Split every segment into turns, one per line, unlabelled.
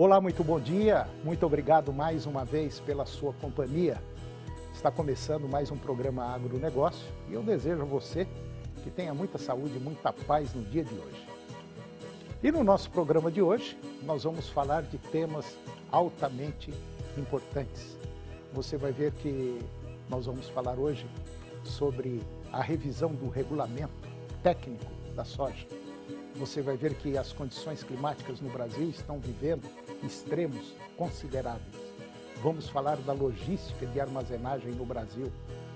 Olá, muito bom dia, muito obrigado mais uma vez pela sua companhia. Está começando mais um programa Agronegócio e eu desejo a você que tenha muita saúde e muita paz no dia de hoje. E no nosso programa de hoje, nós vamos falar de temas altamente importantes. Você vai ver que nós vamos falar hoje sobre a revisão do regulamento técnico da soja. Você vai ver que as condições climáticas no Brasil estão vivendo extremos consideráveis. Vamos falar da logística de armazenagem no Brasil.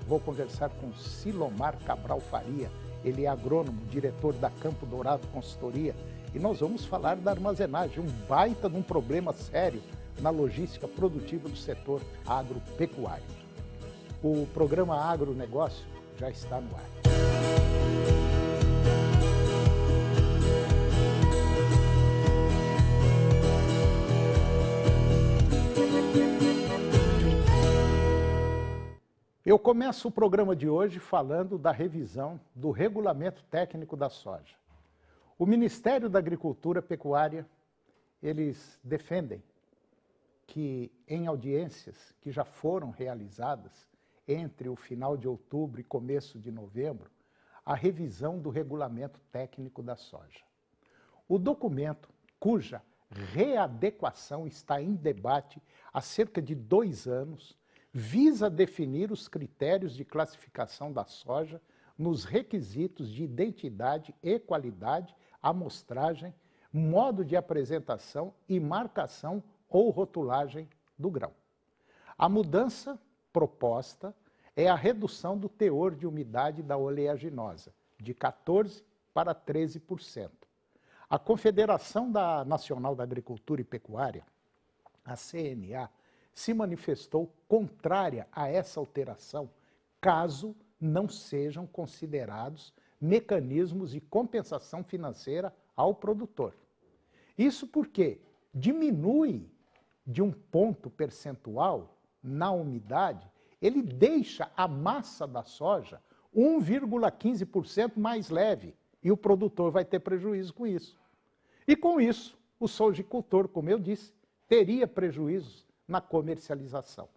Vou conversar com Silomar Cabral Faria, ele é agrônomo, diretor da Campo Dourado Consultoria, e nós vamos falar da armazenagem, um baita de um problema sério na logística produtiva do setor agropecuário. O programa Agronegócio já está no ar. Eu começo o programa de hoje falando da revisão do regulamento técnico da soja. O Ministério da Agricultura e Pecuária, eles defendem que em audiências que já foram realizadas entre o final de outubro e começo de novembro, a revisão do regulamento técnico da soja. O documento, cuja readequação está em debate há cerca de 2 anos, visa definir os critérios de classificação da soja nos requisitos de identidade e qualidade, amostragem, modo de apresentação e marcação ou rotulagem do grão. A mudança proposta é a redução do teor de umidade da oleaginosa, de 14% para 13%. A Confederação Nacional da Agricultura e Pecuária, a CNA, se manifestou contrária a essa alteração, caso não sejam considerados mecanismos de compensação financeira ao produtor. Isso porque diminui de um ponto percentual na umidade, ele deixa a massa da soja 1,15% mais leve e o produtor vai ter prejuízo com isso. E com isso, o sojicultor, como eu disse, teria prejuízos na comercialização.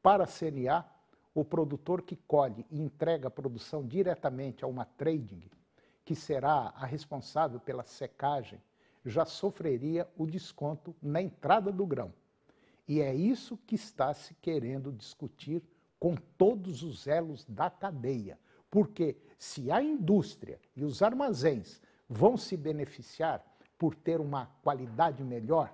Para a CNA, o produtor que colhe e entrega a produção diretamente a uma trading, que será a responsável pela secagem, já sofreria o desconto na entrada do grão. E é isso que está se querendo discutir com todos os elos da cadeia, porque se a indústria e os armazéns vão se beneficiar por ter uma qualidade melhor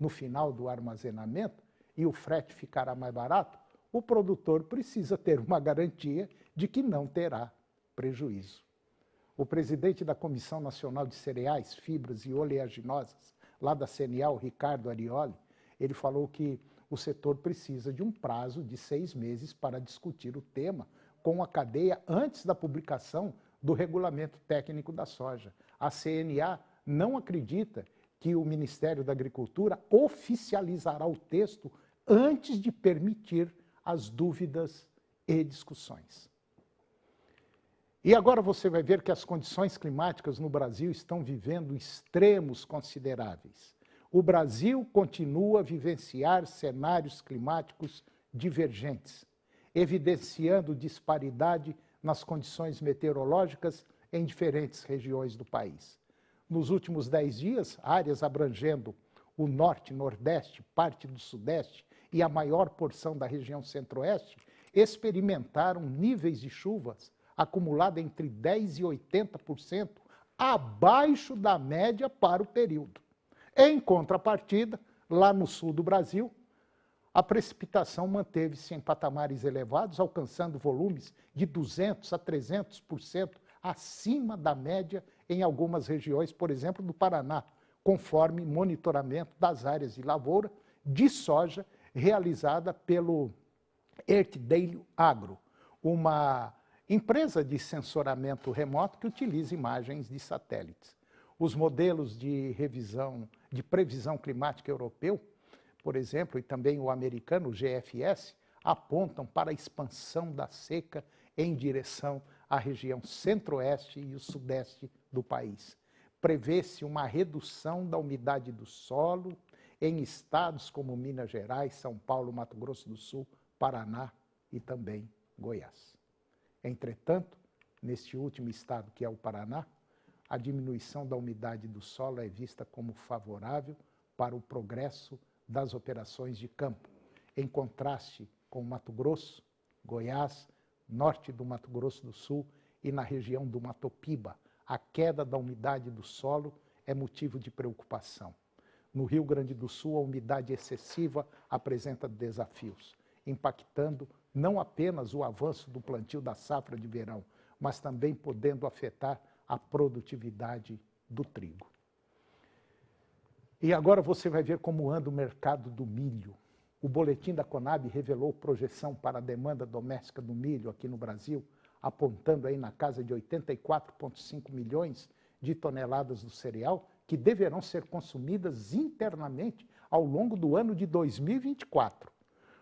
no final do armazenamento e o frete ficará mais barato, o produtor precisa ter uma garantia de que não terá prejuízo. O presidente da Comissão Nacional de Cereais, Fibras e Oleaginosas, lá da CNA, o Ricardo Arioli, ele falou que o setor precisa de um prazo de 6 meses para discutir o tema com a cadeia antes da publicação do regulamento técnico da soja. A CNA não acredita que o Ministério da Agricultura oficializará o texto antes de permitir as dúvidas e discussões. E agora você vai ver que as condições climáticas no Brasil estão vivendo extremos consideráveis. O Brasil continua a vivenciar cenários climáticos divergentes, evidenciando disparidade nas condições meteorológicas em diferentes regiões do país. Nos últimos 10 dias, áreas abrangendo o norte, nordeste, parte do sudeste e a maior porção da região centro-oeste experimentaram níveis de chuvas acumulados entre 10% e 80% abaixo da média para o período. Em contrapartida, lá no sul do Brasil, a precipitação manteve-se em patamares elevados, alcançando volumes de 200% a 300% acima da média em algumas regiões, por exemplo, do Paraná, conforme monitoramento das áreas de lavoura de soja realizada pelo Earthdale Agro, uma empresa de sensoramento remoto que utiliza imagens de satélites. Os modelos de previsão climática europeu, por exemplo, e também o americano, o GFS, apontam para a expansão da seca em direção à região centro-oeste e o sudeste do país. Prevê-se uma redução da umidade do solo em estados como Minas Gerais, São Paulo, Mato Grosso do Sul, Paraná e também Goiás. Entretanto, neste último estado, que é o Paraná, a diminuição da umidade do solo é vista como favorável para o progresso das operações de campo, em contraste com Mato Grosso, Goiás, norte do Mato Grosso do Sul e na região do Mato Piba. A queda da umidade do solo é motivo de preocupação. No Rio Grande do Sul, a umidade excessiva apresenta desafios, impactando não apenas o avanço do plantio da safra de verão, mas também podendo afetar a produtividade do trigo. E agora você vai ver como anda o mercado do milho. O boletim da Conab revelou projeção para a demanda doméstica do milho aqui no Brasil, apontando aí na casa de 84,5 milhões de toneladas do cereal, que deverão ser consumidas internamente ao longo do ano de 2024.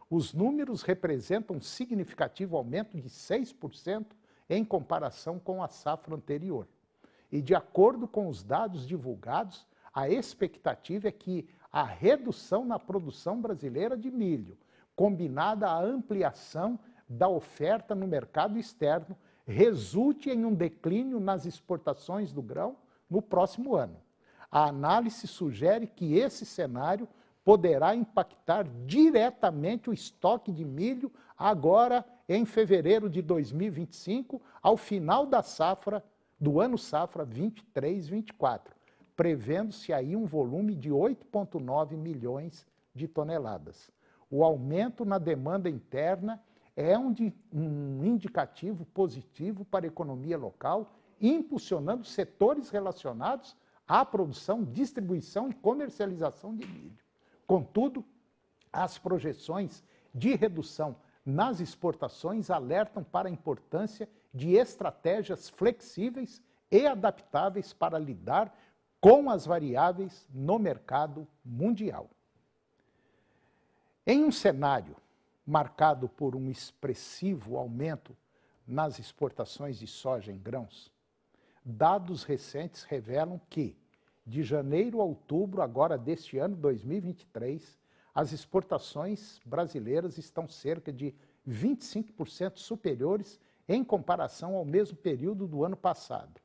Os números representam um significativo aumento de 6% em comparação com a safra anterior. E de acordo com os dados divulgados, a expectativa é que a redução na produção brasileira de milho, combinada à ampliação da oferta no mercado externo, resulte em um declínio nas exportações do grão no próximo ano. A análise sugere que esse cenário poderá impactar diretamente o estoque de milho agora em fevereiro de 2025, ao final da safra, do ano safra 23-24, prevendo-se aí um volume de 8,9 milhões de toneladas. O aumento na demanda interna é um indicativo positivo para a economia local, impulsionando setores relacionados à produção, distribuição e comercialização de milho. Contudo, as projeções de redução nas exportações alertam para a importância de estratégias flexíveis e adaptáveis para lidar com as variáveis no mercado mundial. Em um cenário marcado por um expressivo aumento nas exportações de soja em grãos, dados recentes revelam que, de janeiro a outubro agora deste ano 2023, as exportações brasileiras estão cerca de 25% superiores em comparação ao mesmo período do ano passado.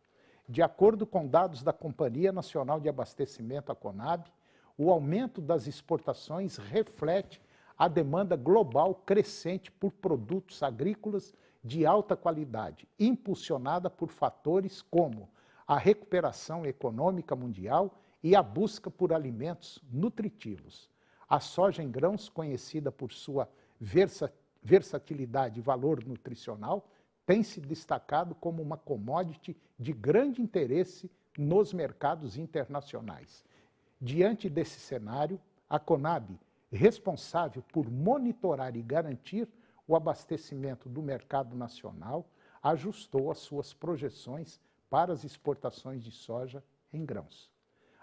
De acordo com dados da Companhia Nacional de Abastecimento, a Conab, o aumento das exportações reflete a demanda global crescente por produtos agrícolas de alta qualidade, impulsionada por fatores como a recuperação econômica mundial e a busca por alimentos nutritivos. A soja em grãos, conhecida por sua versatilidade e valor nutricional, tem se destacado como uma commodity de grande interesse nos mercados internacionais. Diante desse cenário, a Conab, responsável por monitorar e garantir o abastecimento do mercado nacional, ajustou as suas projeções para as exportações de soja em grãos.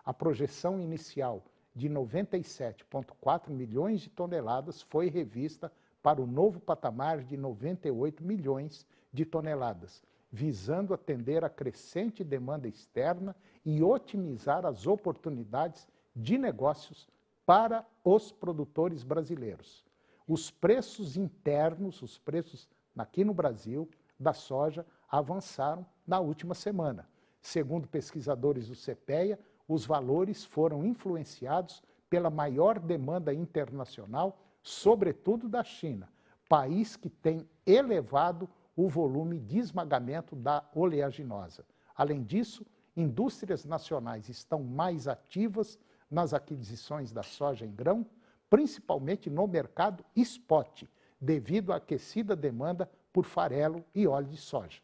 A projeção inicial de 97,4 milhões de toneladas foi revista para o novo patamar de 98 milhões de toneladas, visando atender a crescente demanda externa e otimizar as oportunidades de negócios para os produtores brasileiros. Os preços internos, os preços aqui no Brasil, da soja, avançaram na última semana. Segundo pesquisadores do CPEA, os valores foram influenciados pela maior demanda internacional, sobretudo da China, país que tem elevado o volume de esmagamento da oleaginosa. Além disso, indústrias nacionais estão mais ativas nas aquisições da soja em grão, principalmente no mercado spot, devido à aquecida demanda por farelo e óleo de soja.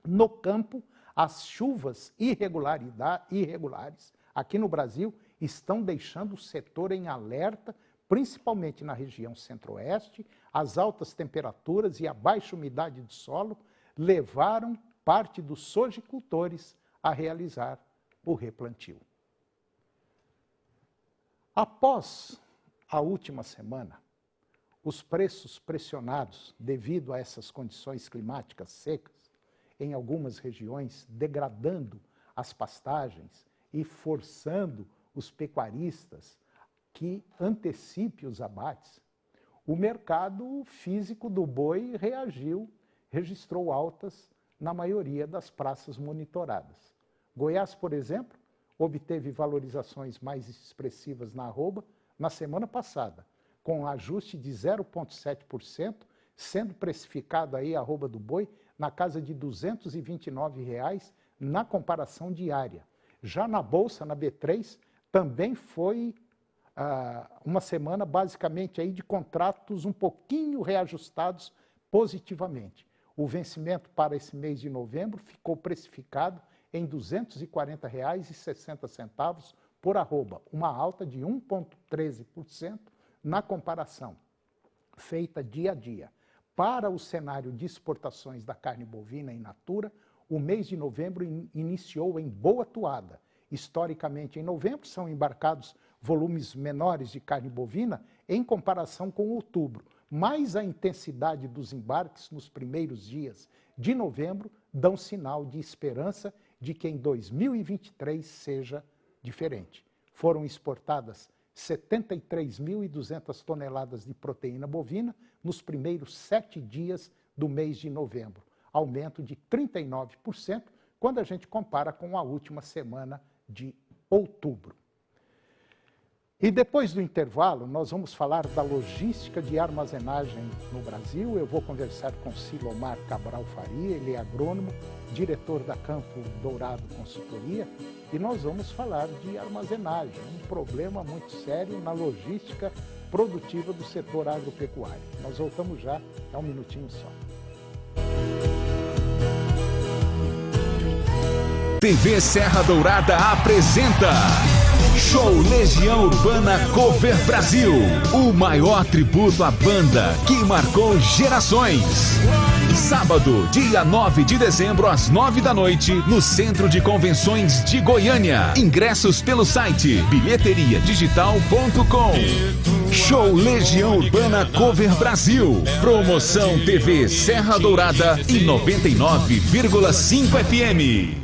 No campo, as chuvas irregulares aqui no Brasil estão deixando o setor em alerta, principalmente na região centro-oeste. As altas temperaturas e a baixa umidade do solo levaram parte dos sojicultores a realizar o replantio. Após a última semana, os preços pressionados devido a essas condições climáticas secas, em algumas regiões, degradando as pastagens e forçando os pecuaristas que antecipe os abates, o mercado físico do boi reagiu, registrou altas na maioria das praças monitoradas. Goiás, por exemplo, obteve valorizações mais expressivas na arroba na semana passada, com ajuste de 0,7%, sendo precificado aí a arroba do boi na casa de R$ 229,00 na comparação diária. Já na Bolsa, na B3, também foi uma semana basicamente aí de contratos um pouquinho reajustados positivamente. O vencimento para esse mês de novembro ficou precificado em R$ 240,60 por arroba, uma alta de 1,13% na comparação, feita dia a dia. Para o cenário de exportações da carne bovina in natura, o mês de novembro iniciou em boa toada. Historicamente, em novembro, são embarcados volumes menores de carne bovina em comparação com outubro, mas a intensidade dos embarques nos primeiros dias de novembro dão sinal de esperança de que em 2023 seja diferente. Foram exportadas 73.200 toneladas de proteína bovina nos primeiros 7 dias do mês de novembro, aumento de 39% quando a gente compara com a última semana de outubro. E depois do intervalo, nós vamos falar da logística de armazenagem no Brasil. Eu vou conversar com Silomar Cabral Faria, ele é agrônomo, diretor da Campo Dourado Consultoria, e nós vamos falar de armazenagem, um problema muito sério na logística produtiva do setor agropecuário. Nós voltamos já, é um minutinho só.
TV Serra Dourada apresenta Show Legião Urbana Cover Brasil, o maior tributo à banda que marcou gerações. Sábado, dia 9 de dezembro, às 9 da noite, no Centro de Convenções de Goiânia. Ingressos pelo site bilheteriadigital.com. Show Legião Urbana Cover Brasil. Promoção TV Serra Dourada e 99,5 FM.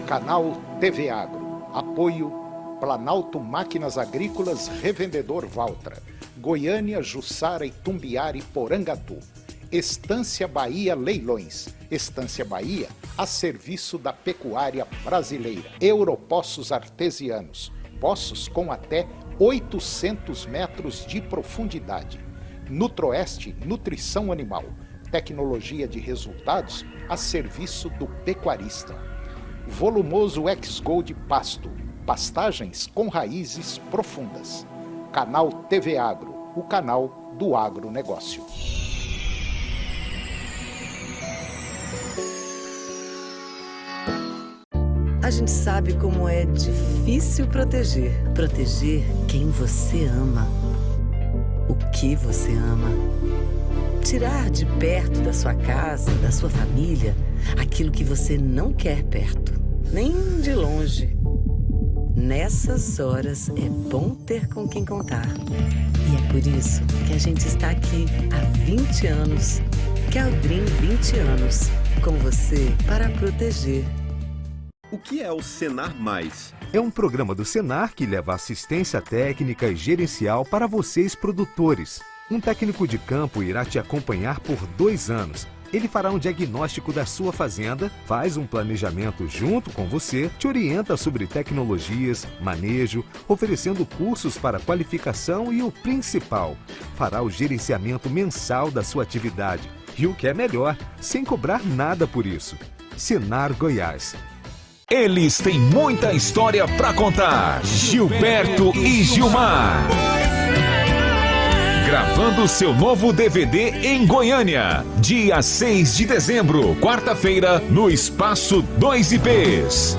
Canal TV Agro. Apoio Planalto Máquinas Agrícolas, Revendedor Valtra, Goiânia, Jussara, Itumbiara e Porangatu. Estância Bahia Leilões. Estância Bahia a serviço da pecuária brasileira. Europoços Artesianos. Poços com até 800 metros de profundidade. Nutroeste Nutrição Animal. Tecnologia de resultados a serviço do pecuarista. Volumoso X-Gold Pasto, pastagens com raízes profundas. Canal TV Agro, o canal do agronegócio.
A gente sabe como é difícil proteger. Proteger quem você ama, o que você ama. Tirar de perto da sua casa, da sua família, aquilo que você não quer perto, nem de longe. Nessas horas é bom ter com quem contar. E é por isso que a gente está aqui há 20 anos. Caldrim 20 anos, com você para proteger.
O que é o Senar Mais?
É um programa do Senar que leva assistência técnica e gerencial para vocês produtores. Um técnico de campo irá te acompanhar por 2 anos. Ele fará um diagnóstico da sua fazenda, faz um planejamento junto com você, te orienta sobre tecnologias, manejo, oferecendo cursos para qualificação e o principal, fará o gerenciamento mensal da sua atividade. E o que é melhor, sem cobrar nada por isso. Senar Goiás.
Eles têm muita história para contar. Gilberto e Gilmar. Gravando seu novo DVD em Goiânia. Dia 6 de dezembro, quarta-feira, no Espaço 2IPs.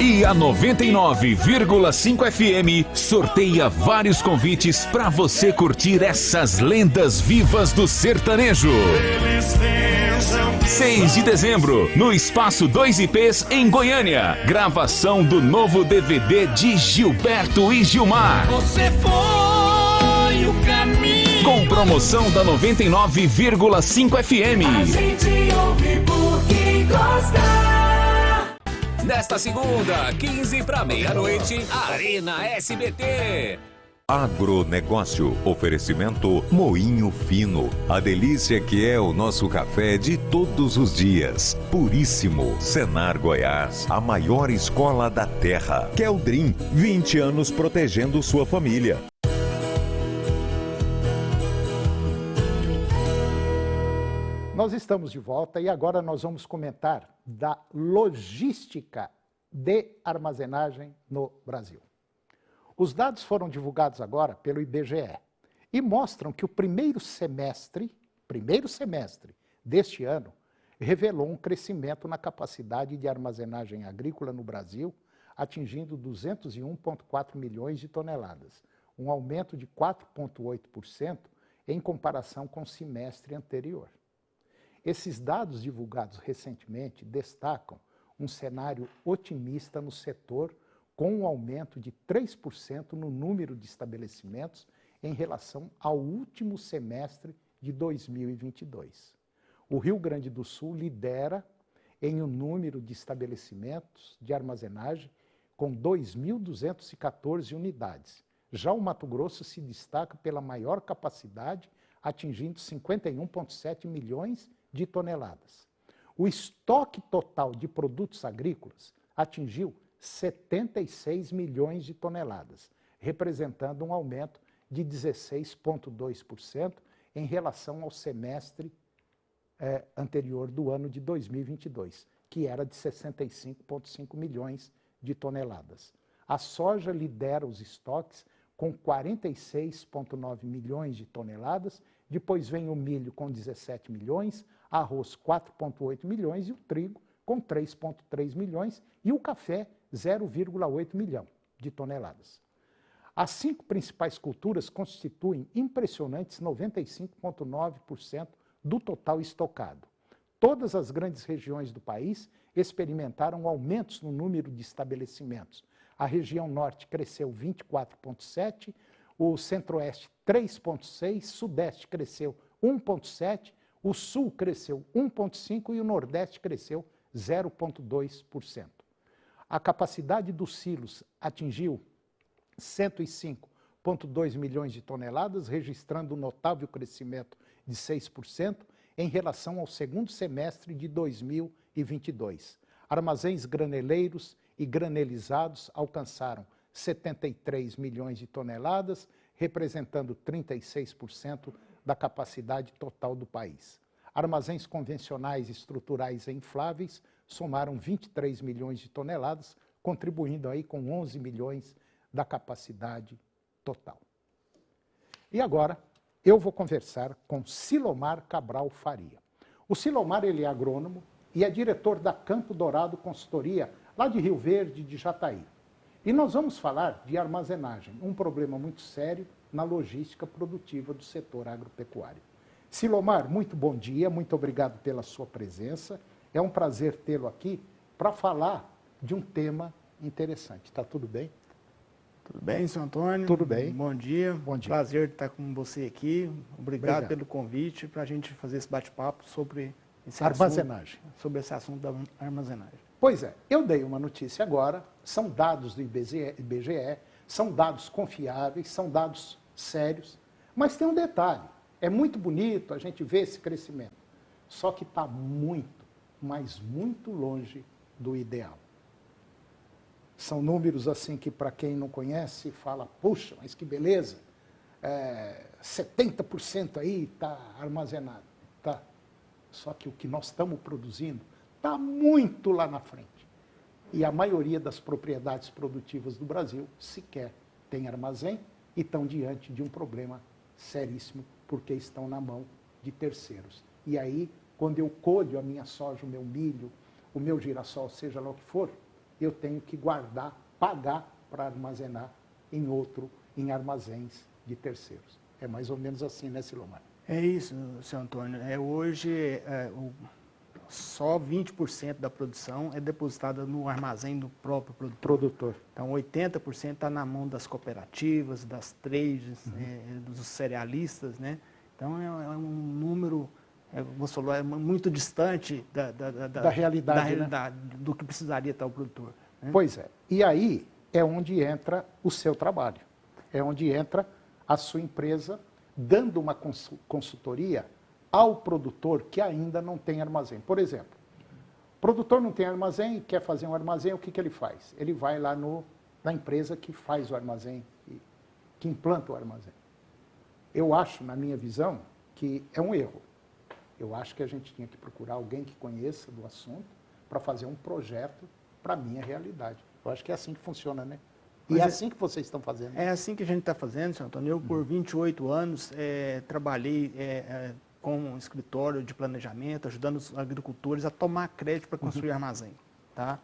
E a 99,5 FM sorteia vários convites para você curtir essas lendas vivas do sertanejo. 6 de dezembro, no Espaço 2IPs em Goiânia. Gravação do novo DVD de Gilberto e Gilmar.
Você foi o caminho.
Com promoção da 99,5 FM.
A gente ouve porque gosta.
desta segunda, 15 para meia-noite, Arena SBT.
Agronegócio, oferecimento Moinho Fino, a delícia que é o nosso café de todos os dias. Puríssimo, Senar Goiás, a maior escola da terra. Keldrim, 20 anos protegendo sua família.
Nós estamos de volta e agora nós vamos comentar da logística de armazenagem no Brasil. Os dados foram divulgados agora pelo IBGE e mostram que o primeiro semestre deste ano revelou um crescimento na capacidade de armazenagem agrícola no Brasil, atingindo 201,4 milhões de toneladas, um aumento de 4,8% em comparação com o semestre anterior. Esses dados divulgados recentemente destacam um cenário otimista no setor, com um aumento de 3% no número de estabelecimentos em relação ao último semestre de 2022. O Rio Grande do Sul lidera em um número de estabelecimentos de armazenagem com 2.214 unidades. Já o Mato Grosso se destaca pela maior capacidade, atingindo 51,7 milhões de toneladas. O estoque total de produtos agrícolas atingiu 76 milhões de toneladas, representando um aumento de 16,2% em relação ao semestre anterior do ano de 2022, que era de 65,5 milhões de toneladas. A soja lidera os estoques com 46,9 milhões de toneladas, depois vem o milho com 17 milhões, arroz 4,8 milhões e o trigo com 3,3 milhões e o café 0,8 milhão de toneladas. As 5 principais culturas constituem impressionantes 95,9% do total estocado. Todas as grandes regiões do país experimentaram aumentos no número de estabelecimentos. A região norte cresceu 24,7%, o centro-oeste 3,6%, sudeste cresceu 1,7%, o sul cresceu 1,5% e o nordeste cresceu 0,2%. A capacidade dos silos atingiu 105,2 milhões de toneladas, registrando um notável crescimento de 6% em relação ao segundo semestre de 2022. Armazéns graneleiros e granelizados alcançaram 73 milhões de toneladas, representando 36% da capacidade total do país. Armazéns convencionais estruturais e infláveis somaram 23 milhões de toneladas, contribuindo aí com 11 milhões da capacidade total. E agora eu vou conversar com Silomar Cabral Faria. O Silomar, ele é agrônomo e é diretor da Campo Dourado Consultoria, lá de Rio Verde, de Jataí. E nós vamos falar de armazenagem, um problema muito sério na logística produtiva do setor agropecuário. Silomar, muito bom dia, muito obrigado pela sua presença. É um prazer tê-lo aqui para falar de um tema interessante. Está tudo bem?
Tudo bem, senhor Antônio?
Tudo bem.
Bom dia.
Bom dia.
Prazer estar com você aqui. Obrigado pelo convite para a gente fazer esse bate-papo sobre esse
armazenagem.
Sobre esse assunto da armazenagem.
Pois é, eu dei uma notícia agora, são dados do IBGE, são dados confiáveis, são dados sérios, mas tem um detalhe, é muito bonito a gente ver esse crescimento, só que está muito, mas muito longe do ideal. São números assim que, para quem não conhece, fala, puxa, mas que beleza, 70% aí está armazenado. Tá. Só que o que nós estamos produzindo está muito lá na frente. E a maioria das propriedades produtivas do Brasil sequer tem armazém e estão diante de um problema seríssimo, porque estão na mão de terceiros. E aí, quando eu colho a minha soja, o meu milho, o meu girassol, seja lá o que for, eu tenho que guardar, pagar para armazenar em armazéns de terceiros. É mais ou menos assim, né, Silomar?
É isso, senhor Antônio. Hoje, só 20% da produção é depositada no armazém do próprio produtor. Então, 80% está na mão das cooperativas, das trades, dos cerealistas, né? Então, é um número você falou, é muito distante
Da realidade,
do que precisaria estar o produtor. Né?
Pois é. E aí é onde entra o seu trabalho. É onde entra a sua empresa dando uma consultoria ao produtor que ainda não tem armazém. Por exemplo, o produtor não tem armazém, quer fazer um armazém, o que ele faz? Ele vai lá na empresa que faz o armazém, que implanta o armazém. Eu acho, na minha visão, que é um erro. Eu acho que a gente tinha que procurar alguém que conheça do assunto para fazer um projeto para a minha realidade. Eu acho que é assim que funciona, né? E é assim que vocês estão fazendo.
É assim que a gente está fazendo, senhor Antônio. Eu, por 28 anos, trabalhei com um escritório de planejamento, ajudando os agricultores a tomar crédito para construir armazém. Tá?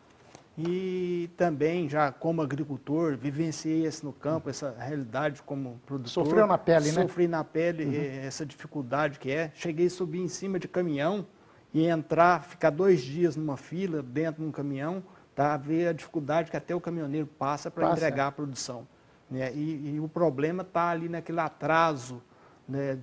E também, já como agricultor, vivenciei no campo essa realidade como produtor.
Sofreu na pele, né?
Sofri na pele essa dificuldade que é. Cheguei a subir em cima de caminhão e entrar, ficar 2 dias numa fila dentro de um caminhão, tá? Ver a dificuldade que até o caminhoneiro passa para entregar a produção. Né? E o problema está ali naquele atraso, né,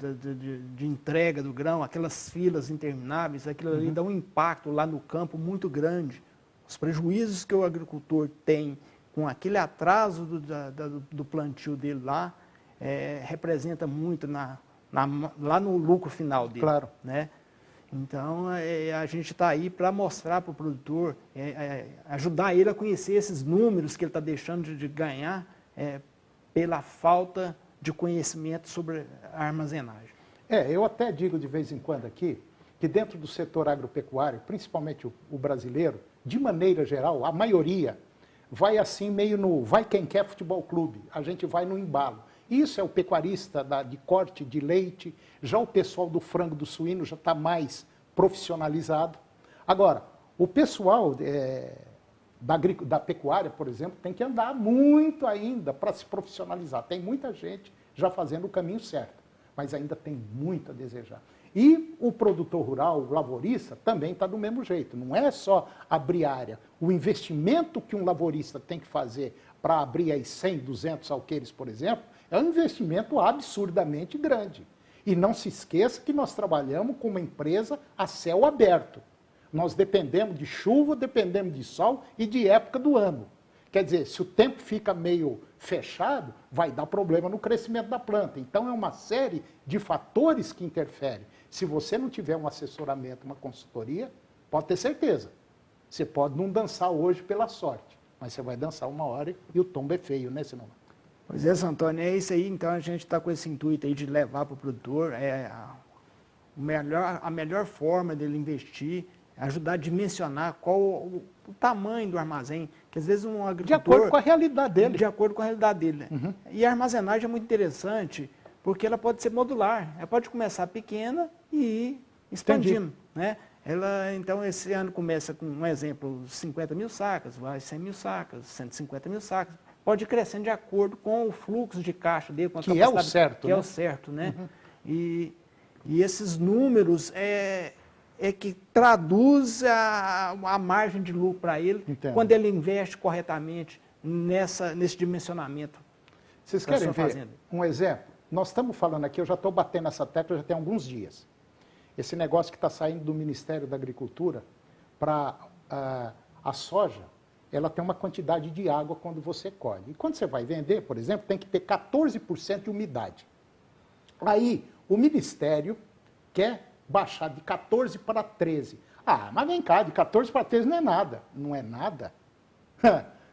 de entrega do grão, aquelas filas intermináveis, aquilo ali dá um impacto lá no campo muito grande. Os prejuízos que o agricultor tem com aquele atraso do plantio dele lá, representa muito lá no lucro final dele.
Claro.
Né? Então, a gente está aí para mostrar para o produtor, ajudar ele a conhecer esses números que ele está deixando de ganhar pela falta de conhecimento sobre a armazenagem.
Eu até digo de vez em quando aqui que dentro do setor agropecuário, principalmente o brasileiro, de maneira geral, a maioria vai assim meio no vai quem quer futebol clube, a gente vai no embalo. Isso é o pecuarista de corte de leite, já o pessoal do frango, do suíno já está mais profissionalizado. Agora, o pessoal da pecuária, por exemplo, tem que andar muito ainda para se profissionalizar. Tem muita gente já fazendo o caminho certo, mas ainda tem muito a desejar. E o produtor rural, o lavorista, também está do mesmo jeito. Não é só abrir área. O investimento que um lavorista tem que fazer para abrir aí 100, 200 alqueires, por exemplo, é um investimento absurdamente grande. E não se esqueça que nós trabalhamos com uma empresa a céu aberto. Nós dependemos de chuva, dependemos de sol e de época do ano. Quer dizer, se o tempo fica meio fechado, vai dar problema no crescimento da planta. Então, é uma série de fatores que interferem. Se você não tiver um assessoramento, uma consultoria, pode ter certeza. Você pode não dançar hoje pela sorte, mas você vai dançar uma hora e o tombo é feio, né, senão?
Pois é, Antônio, é isso aí. Então, a gente está com esse intuito aí de levar para o produtor a melhor forma dele investir, ajudar a dimensionar qual o tamanho do armazém, que às vezes um agricultor...
De acordo com a realidade dele.
De acordo com a realidade dele. Né? Uhum. E a armazenagem é muito interessante, porque ela pode ser modular. Ela pode começar pequena e ir expandindo. Né? Então, esse ano começa com, um exemplo, 50 mil sacas, vai 100 mil sacas, 150 mil sacas. Pode ir crescendo de acordo com o fluxo de caixa dele. Com a
que é o certo.
Que é o certo, né? Uhum. E esses números que traduz a margem de lucro para ele. Entendo. Quando ele investe corretamente nesse dimensionamento.
Vocês querem ver um exemplo? Nós estamos falando aqui, eu já estou batendo essa tecla já tem alguns dias. Esse negócio que está saindo do Ministério da Agricultura para a soja, ela tem uma quantidade de água quando você colhe. E quando você vai vender, por exemplo, tem que ter 14% de umidade. Aí, o Ministério quer baixar de 14 para 13. Ah, mas vem cá, de 14 para 13 não é nada. Não é nada?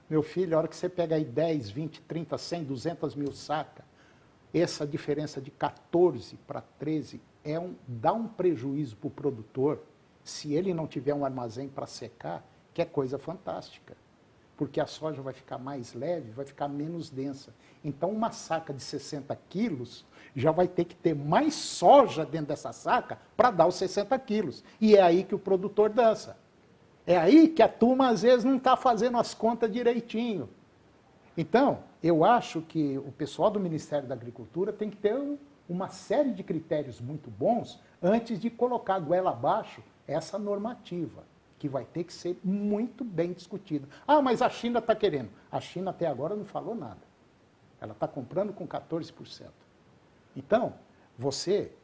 Meu filho, a hora que você pega aí 10, 20, 30, 100, 200 mil sacas, essa diferença de 14 para 13 dá um prejuízo para o produtor, se ele não tiver um armazém para secar, que é coisa fantástica. Porque a soja vai ficar mais leve, vai ficar menos densa. Então, uma saca de 60 quilos já vai ter que ter mais soja dentro dessa saca para dar os 60 quilos. E é aí que o produtor dança. É aí que a turma, às vezes, não está fazendo as contas direitinho. Então, eu acho que o pessoal do Ministério da Agricultura tem que ter uma série de critérios muito bons antes de colocar a goela abaixo essa normativa, que vai ter que ser muito bem discutida. Ah, mas a China está querendo. A China até agora não falou nada. Ela está comprando com 14%. Então,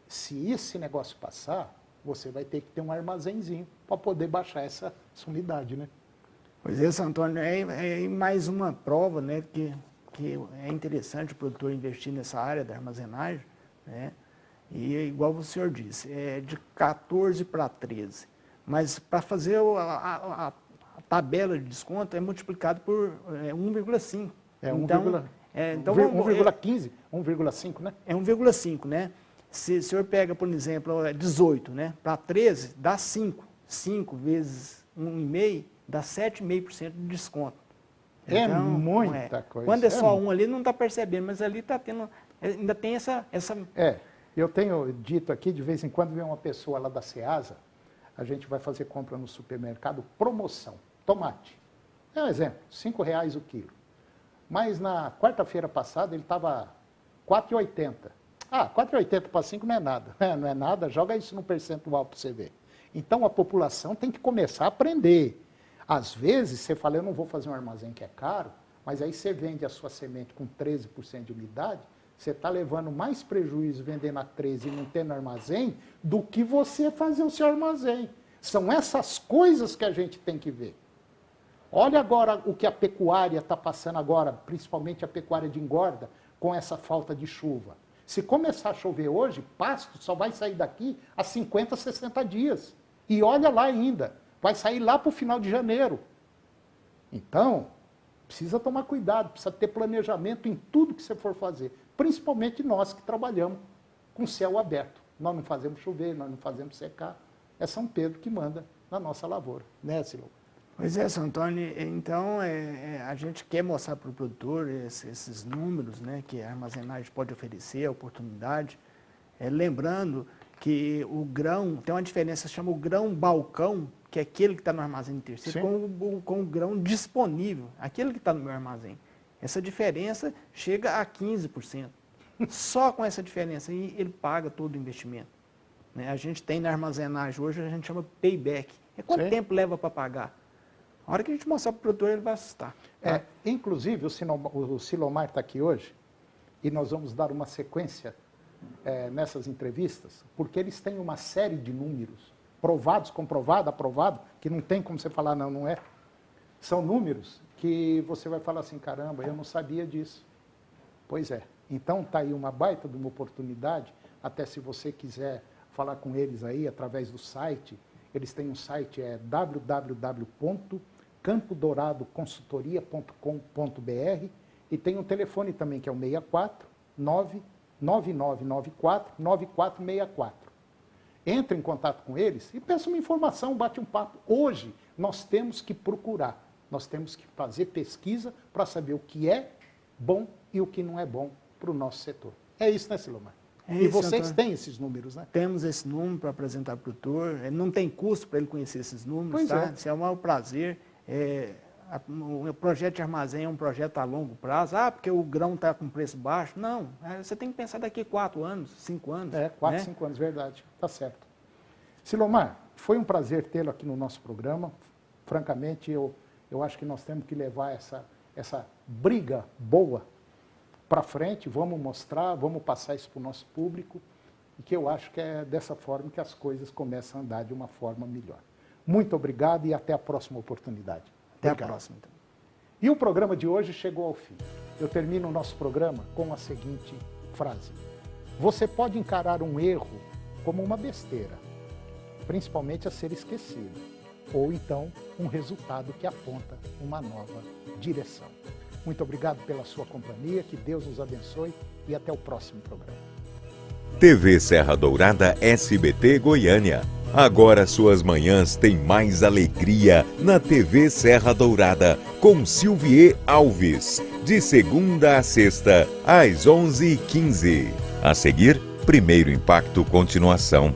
se esse negócio passar, você vai ter que ter um armazenzinho para poder baixar essa umidade, né?
Pois é, Santo Antônio, é mais uma prova, né, que é interessante o produtor investir nessa área da armazenagem, né? E igual o senhor disse, é de 14 para 13. Mas para fazer a tabela de desconto é multiplicado por 1,5.
Então 1,15, 1,5, né?
É 1,5, né? Se o senhor pega, por exemplo, 18, né? Para 13, dá 5. 5 vezes 1,5 dá 7,5% de desconto.
É muita coisa.
Quando é só um ali, não está percebendo, mas ali está tendo, ainda tem essa...
Eu tenho dito aqui, de vez em quando vem uma pessoa lá da Ceasa, a gente vai fazer compra no supermercado, promoção, tomate. É um exemplo, R$5 o quilo. Mas na quarta-feira passada ele estava R$4,80. Ah, R$4,80 para 5 não é nada. Não é nada, joga isso no percentual para você ver. Então a população tem que começar a aprender. Às vezes você fala, eu não vou fazer um armazém que é caro, mas aí você vende a sua semente com 13% de umidade, você está levando mais prejuízo vendendo a 13% e não tendo armazém do que você fazer o seu armazém. São essas coisas que a gente tem que ver. Olha agora o que a pecuária está passando agora, principalmente a pecuária de engorda, com essa falta de chuva. Se começar a chover hoje, pasto só vai sair daqui a 50, 60 dias. E olha lá ainda, vai sair lá para o final de janeiro. Então, precisa tomar cuidado, precisa ter planejamento em tudo que você for fazer. Principalmente nós que trabalhamos com céu aberto. Nós não fazemos chover, nós não fazemos secar. É São Pedro que manda na nossa lavoura, né, Silvio?
Pois é, São Antônio, então a gente quer mostrar para o produtor esses números, né, que a armazenagem pode oferecer, a oportunidade, lembrando que o grão, tem uma diferença, chama o grão balcão, que é aquele que está no armazém terceiro, com o grão disponível, aquele que está no meu armazém. Essa diferença chega a 15%. Só com essa diferença aí ele paga todo o investimento. Né? A gente tem na armazenagem hoje, a gente chama payback. Quanto tempo leva para pagar? A hora que a gente mostrar para o produtor, ele vai assustar. Tá?
Inclusive, o Silomar está aqui hoje e nós vamos dar uma sequência nessas entrevistas, porque eles têm uma série de números, provados, comprovado, aprovado, que não tem como você falar, não é. São números que você vai falar assim, caramba, eu não sabia disso. Pois é. Então está aí uma baita de uma oportunidade, até se você quiser falar com eles aí através do site, eles têm um site, www.campodouradoconsultoria.com.br e tem um telefone também que é o 64 99994 9464. Entre em contato com eles e peça uma informação, bate um papo. Hoje nós temos que procurar, nós temos que fazer pesquisa para saber o que é bom e o que não é bom para o nosso setor. É isso, né, Silomar? E vocês têm esses números, né?
Temos esse número para apresentar para o produtor. Não tem custo para ele conhecer esses números,
pois
tá? Isso é um maior prazer. O projeto de armazém é um projeto a longo prazo. Ah, porque o grão está com preço baixo. Não, você tem que pensar daqui a 4 anos, 5 anos.
4, 5 anos, verdade. Tá certo. Silomar, foi um prazer tê-lo aqui no nosso programa. Francamente, eu acho que nós temos que levar essa briga boa para frente, vamos mostrar, vamos passar isso para o nosso público, e que eu acho que é dessa forma que as coisas começam a andar de uma forma melhor. Muito obrigado e até a próxima oportunidade.
Até a próxima. Então.
E o programa de hoje chegou ao fim. Eu termino o nosso programa com a seguinte frase. Você pode encarar um erro como uma besteira, principalmente a ser esquecido, ou então um resultado que aponta uma nova direção. Muito obrigado pela sua companhia, que Deus nos abençoe e até o próximo programa.
TV Serra Dourada SBT Goiânia. Agora suas manhãs têm mais alegria na TV Serra Dourada com Silvier Alves, de segunda a sexta, às 11h15. A seguir, Primeiro Impacto Continuação.